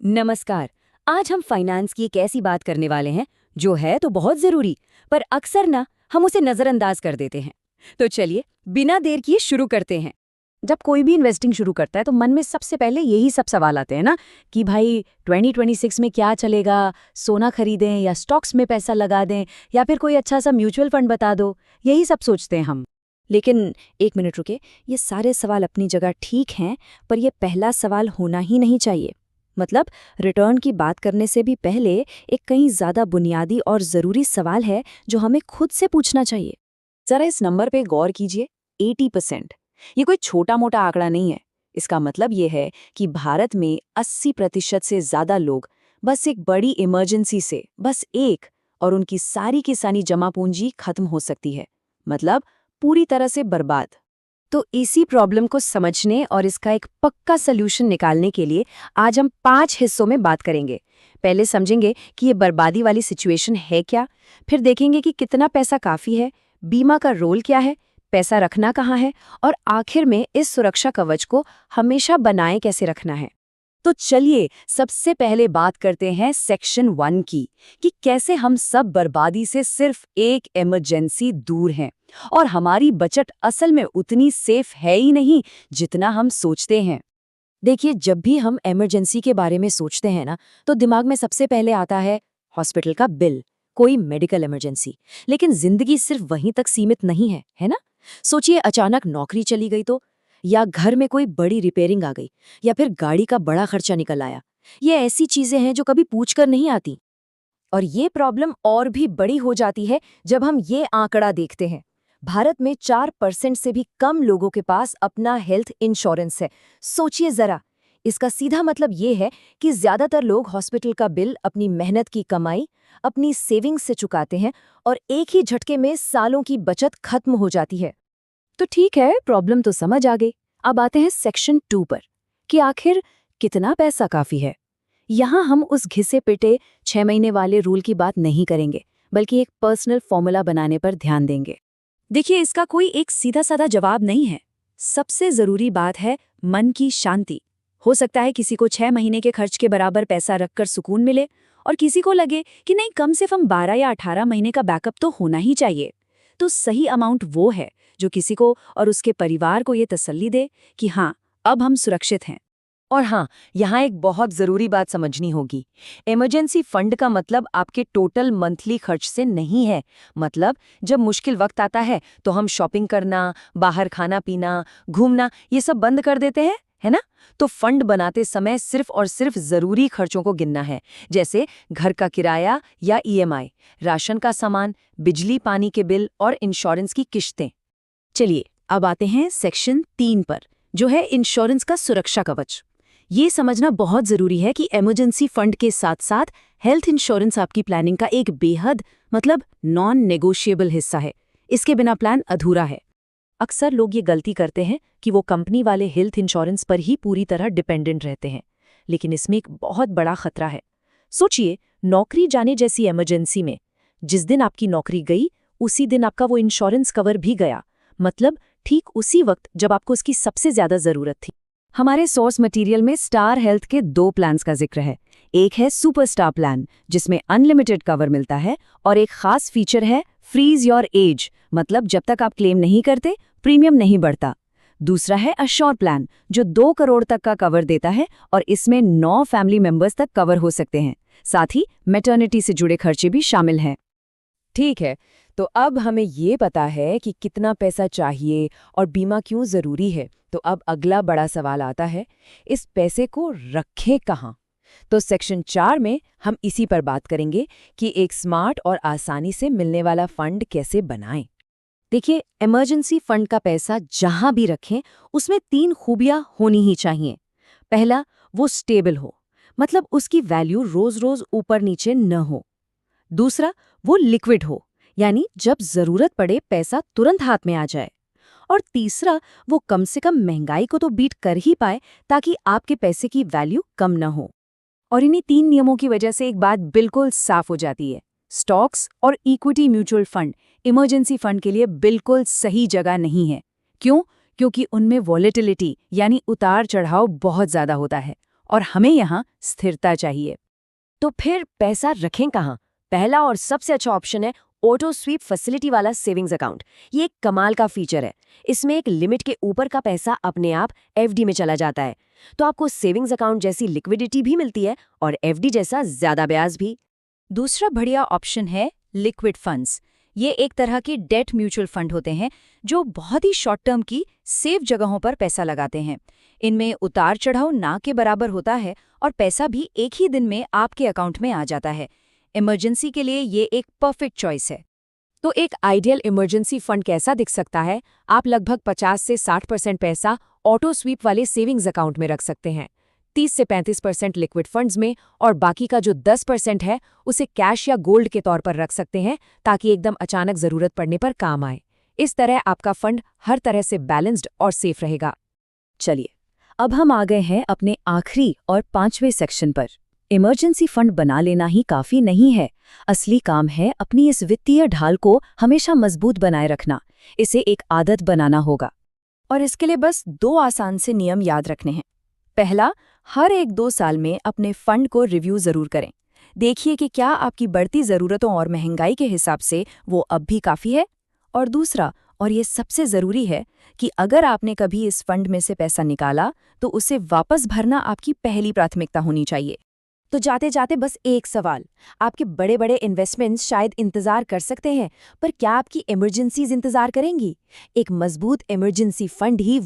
नमस्कार। आज हम फाइनेंस की एक ऐसी बात करने वाले हैं जो है तो बहुत जरूरी, पर अक्सर ना हम उसे नजरअंदाज कर देते हैं। तो चलिए बिना देर किए शुरू करते हैं। जब कोई भी इन्वेस्टिंग शुरू करता है तो मन में सबसे पहले यही सब सवाल आते हैं ना कि भाई 2026 में क्या चलेगा, सोना खरीदें या स्टॉक्स में पैसा लगा दें या फिर कोई अच्छा सा म्यूचुअल फंड बता दो। यही सब सोचते हैं हम। लेकिन एक मिनट रुके, ये सारे सवाल अपनी जगह ठीक हैं, पर यह पहला सवाल होना ही नहीं चाहिए। मतलब रिटर्न की बात करने से भी पहले एक कहीं ज्यादा बुनियादी और जरूरी सवाल है जो हमें खुद से पूछना चाहिए। जरा इस नंबर पे गौर कीजिए, 80%। ये कोई छोटा मोटा आंकड़ा नहीं है। इसका मतलब ये है कि भारत में 80% से ज्यादा लोग बस एक बड़ी इमरजेंसी से बस एक और उनकी सारी की सारी जमा पूंजी खत्म हो सकती है। मतलब पूरी तरह से बर्बाद। तो इसी प्रॉब्लम को समझने और इसका एक पक्का सलूशन निकालने के लिए आज हम 5 हिस्सों में बात करेंगे। पहले समझेंगे कि ये बर्बादी वाली सिचुएशन है क्या, फिर देखेंगे कि कितना पैसा काफ़ी है, बीमा का रोल क्या है, पैसा रखना कहाँ है, और आखिर में इस सुरक्षा कवच को हमेशा बनाए कैसे रखना है। तो चलिए सबसे पहले बात करते हैं सेक्शन 1 की, कि कैसे हम सब बर्बादी से सिर्फ एक इमरजेंसी दूर हैं और हमारी बचत असल में उतनी सेफ है ही नहीं जितना हम सोचते हैं। देखिए, जब भी हम इमरजेंसी के बारे में सोचते हैं ना, तो दिमाग में सबसे पहले आता है हॉस्पिटल का बिल, कोई मेडिकल इमरजेंसी। लेकिन जिंदगी सिर्फ वहीं तक सीमित नहीं है ना? सोचिए, अचानक नौकरी चली गई तो, या घर में कोई बड़ी रिपेयरिंग आ गई, या फिर गाड़ी का बड़ा खर्चा निकल आया। ये ऐसी चीजें हैं जो कभी पूछकर नहीं आती। और ये प्रॉब्लम और भी बड़ी हो जाती है जब हम ये आंकड़ा देखते हैं। भारत में 4% से भी कम लोगों के पास अपना हेल्थ इंश्योरेंस है। सोचिए जरा, इसका सीधा मतलब ये है कि ज्यादातर लोग हॉस्पिटल का बिल अपनी मेहनत की कमाई, अपनी सेविंग्स से चुकाते हैं और एक ही झटके में सालों की बचत खत्म हो जाती है। तो ठीक है, प्रॉब्लम तो समझ आ गई। अब आते हैं सेक्शन 2 पर, कि आखिर कितना पैसा काफी है। यहाँ हम उस घिसे पिटे 6 महीने वाले रूल की बात नहीं करेंगे, बल्कि एक पर्सनल फॉर्मूला बनाने पर ध्यान देंगे। देखिए, इसका कोई एक सीधा साधा जवाब नहीं है। सबसे जरूरी बात है मन की शांति। हो सकता है किसी को 6 महीने के खर्च के बराबर पैसा रखकर सुकून मिले, और किसी को लगे कि नहीं, कम से कम 12 या 18 महीने का बैकअप तो होना ही चाहिए। तो सही अमाउंट वो है जो किसी को और उसके परिवार को ये तसल्ली दे कि हाँ, अब हम सुरक्षित हैं। और हाँ, यहाँ एक बहुत ज़रूरी बात समझनी होगी। इमरजेंसी फंड का मतलब आपके टोटल मंथली खर्च से नहीं है। मतलब जब मुश्किल वक्त आता है तो हम शॉपिंग करना, बाहर खाना पीना, घूमना, ये सब बंद कर देते हैं, है ना? तो फंड बनाते समय सिर्फ और सिर्फ ज़रूरी खर्चों को गिनना है, जैसे घर का किराया या ईएमआई, राशन का सामान, बिजली पानी के बिल और इंश्योरेंस की किश्तें। चलिए, अब आते हैं सेक्शन 3 पर, जो है इंश्योरेंस का सुरक्षा कवच। ये समझना बहुत जरूरी है कि इमरजेंसी फंड के साथ साथ हेल्थ इंश्योरेंस आपकी प्लानिंग का एक बेहद नॉन नेगोशिएबल हिस्सा है। इसके बिना प्लान अधूरा है। अक्सर लोग ये गलती करते हैं कि वो कंपनी वाले हेल्थ इंश्योरेंस पर ही पूरी तरह डिपेंडेंट रहते हैं, लेकिन इसमें एक बहुत बड़ा खतरा है। सोचिए, नौकरी जाने जैसी इमरजेंसी में जिस दिन आपकी नौकरी गई, उसी दिन आपका वो इंश्योरेंस कवर भी गया। मतलब ठीक उसी वक्त जब आपको उसकी सबसे ज्यादा जरूरत थी। हमारे सोर्स मटेरियल में स्टार हेल्थ के 2 प्लान्स का जिक्र है। एक है सुपर स्टार प्लान, जिसमें अनलिमिटेड कवर मिलता है, और एक खास फीचर है फ्रीज योर एज, मतलब जब तक आप क्लेम नहीं करते प्रीमियम नहीं बढ़ता। दूसरा है अश्योर प्लान, जो 2 करोड़ तक का कवर देता है और इसमें 9 फैमिली मेंबर्स तक कवर हो सकते हैं। साथ ही मैटरनिटी से जुड़े खर्चे भी शामिल हैं। ठीक है, तो अब हमें ये पता है कि कितना पैसा चाहिए और बीमा क्यों जरूरी है। तो अब अगला बड़ा सवाल आता है, इस पैसे को रखें कहाँ? तो सेक्शन 4 में हम इसी पर बात करेंगे कि एक स्मार्ट और आसानी से मिलने वाला फंड कैसे बनाएं। देखिए, इमरजेंसी फंड का पैसा जहां भी रखें, उसमें 3 खूबियां होनी ही चाहिए। पहला, वो स्टेबल हो, मतलब उसकी वैल्यू रोज रोज ऊपर नीचे न हो। दूसरा, वो लिक्विड हो, यानी जब जरूरत पड़े पैसा तुरंत हाथ में आ जाए। और तीसरा, वो कम से कम महंगाई को तो बीट कर ही पाए, ताकि आपके पैसे की वैल्यू कम न हो। और इन्हीं 3 नियमों की वजह से एक बात बिल्कुल साफ हो जाती है, स्टॉक्स और equity mutual fund emergency fund के लिए बिल्कुल सही जगह नहीं है। क्यों? क्योंकि उनमें वॉलेटिलिटी यानी उतार चढ़ाव बहुत ज्यादा होता है, और हमें यहाँ स्थिरता चाहिए। तो फिर पैसा रखें कहाँ? पहला और सबसे अच्छा ऑप्शन है ऑटो स्वीप फैसिलिटी वाला सेविंग्स अकाउंट। ये एक कमाल का फीचर है। इसमें एक लिमिट के ऊपर का पैसा अपने आप एफडी में चला जाता है, तो आपको सेविंग्स अकाउंट जैसी लिक्विडिटी भी मिलती है और एफडी जैसा ज्यादा ब्याज भी। दूसरा बढ़िया ऑप्शन है लिक्विड फंड्स। ये एक तरह के डेट म्यूचुअल फंड होते हैं जो बहुत ही शॉर्ट टर्म की सेफ जगहों पर पैसा लगाते हैं। इनमें उतार चढ़ाव ना के बराबर होता है और पैसा भी एक ही दिन में आपके अकाउंट में आ जाता है। इमरजेंसी के लिए ये एक परफेक्ट चॉइस है। तो एक आइडियल इमरजेंसी फंड कैसा दिख सकता है? आप लगभग 50 से 60% पैसा ऑटो स्वीप वाले सेविंग्स अकाउंट में रख सकते हैं, 30 से 35% लिक्विड फंड्स में, और बाकी का जो 10% है उसे कैश या गोल्ड के तौर पर रख सकते हैं ताकि एकदम अचानक जरूरत पड़ने पर काम आए। इस तरह आपका फंड हर तरह से बैलेंस्ड और सेफ रहेगा। चलिए, अब हम आ गए हैं अपने आखिरी और 5वें सेक्शन पर। इमरजेंसी फंड बना लेना ही काफी नहीं है। असली काम है अपनी इस वित्तीय ढाल को हमेशा मजबूत बनाए रखना। इसे एक आदत बनाना होगा और इसके लिए बस 2 आसान से नियम याद रखने हैं। पहला, हर 1-2 साल में अपने फंड को रिव्यू जरूर करें। देखिए कि क्या आपकी बढ़ती ज़रूरतों और महंगाई के हिसाब से वो अब भी काफ़ी है। और दूसरा, और ये सबसे ज़रूरी है, कि अगर आपने कभी इस फंड में से पैसा निकाला तो उसे वापस भरना आपकी पहली प्राथमिकता होनी चाहिए। तो जाते जाते बस एक सवाल, आपके बड़े बड़े इन्वेस्टमेंट्स शायद इंतजार कर सकते हैं, पर क्या आपकी इमरजेंसीज इंतजार करेंगी? एक मजबूत इमरजेंसी फंड ही